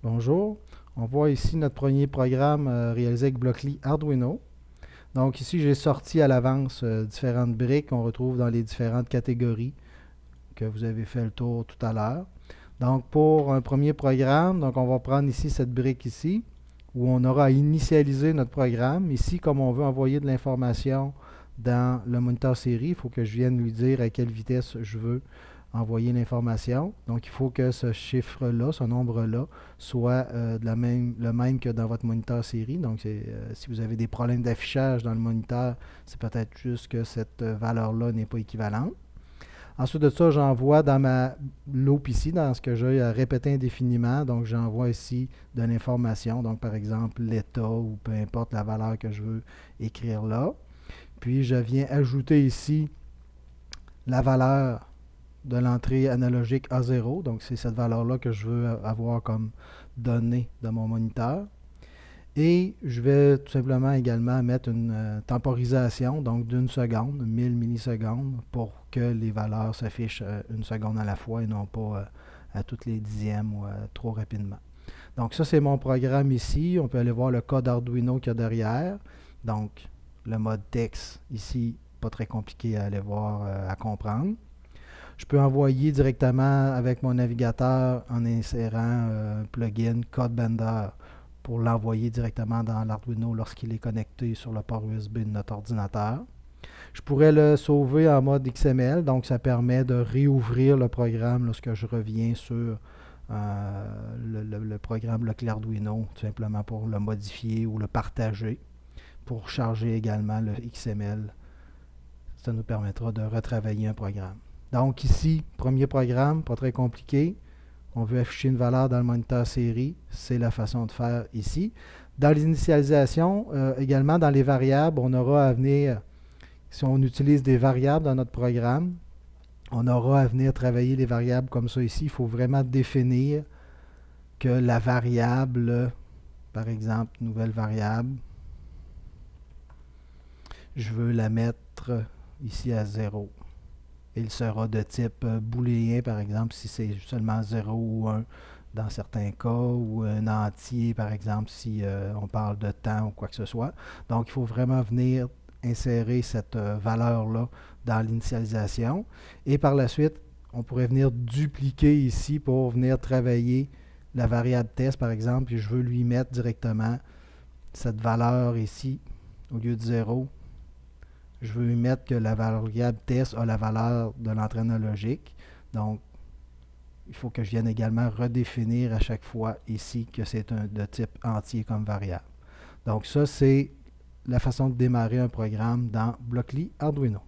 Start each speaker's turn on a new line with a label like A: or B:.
A: Bonjour, on voit ici notre premier programme réalisé avec Blockly Arduino. Donc ici, j'ai sorti à l'avance différentes briques qu'on retrouve dans les différentes catégories que vous avez fait le tour tout à l'heure. Donc pour un premier programme, donc on va prendre ici cette brique ici, où on aura à initialiser notre programme. Ici, comme on veut envoyer de l'information dans le moniteur série, il faut que je vienne lui dire à quelle vitesse je veux envoyer l'information. Donc, il faut que ce chiffre-là, ce nombre-là, soit le même que dans votre moniteur série. Donc, si vous avez des problèmes d'affichage dans le moniteur, c'est peut-être juste que cette valeur-là n'est pas équivalente. Ensuite de ça, j'envoie dans ma loupe ici, dans ce que j'ai à répéter indéfiniment. Donc, j'envoie ici de l'information. Donc, par exemple, l'état ou peu importe la valeur que je veux écrire là. Puis, je viens ajouter ici la valeur de l'entrée analogique A0. Donc, c'est cette valeur-là que je veux avoir comme donnée de mon moniteur. Et je vais tout simplement également mettre une temporisation, donc d'une seconde, 1000 millisecondes, pour que les valeurs s'affichent une seconde à la fois et non pas à toutes les dixièmes ou trop rapidement. Donc ça, c'est mon programme ici. On peut aller voir le code Arduino qu'il y a derrière. Donc, le mode texte ici, pas très compliqué à aller voir, à comprendre. Je peux envoyer directement avec mon navigateur en insérant un plugin CodeBender pour l'envoyer directement dans l'Arduino lorsqu'il est connecté sur le port USB de notre ordinateur. Je pourrais le sauver en mode XML, donc ça permet de réouvrir le programme lorsque je reviens sur le programme Blockly Arduino, tout simplement pour le modifier ou le partager, pour charger également le XML. Ça nous permettra de retravailler un programme. Donc ici, premier programme, pas très compliqué. On veut afficher une valeur dans le moniteur série, c'est la façon de faire ici. Dans les initialisations, également dans les variables, on aura à venir, si on utilise des variables dans notre programme, on aura à venir travailler les variables comme ça ici. Il faut vraiment définir que la variable, par exemple, nouvelle variable, je veux la mettre ici à 0. Il sera de type booléen, par exemple, si c'est seulement 0 ou 1 dans certains cas, ou un entier, par exemple, si on parle de temps ou quoi que ce soit. Donc, il faut vraiment venir insérer cette valeur-là dans l'initialisation. Et par la suite, on pourrait venir dupliquer ici pour venir travailler la variable test, par exemple, puis je veux lui mettre directement cette valeur ici, au lieu de 0, je veux mettre que la variable test a la valeur de l'entrée analogique. Donc, il faut que je vienne également redéfinir à chaque fois ici que c'est de type entier comme variable. Donc, ça, c'est la façon de démarrer un programme dans Blockly Arduino.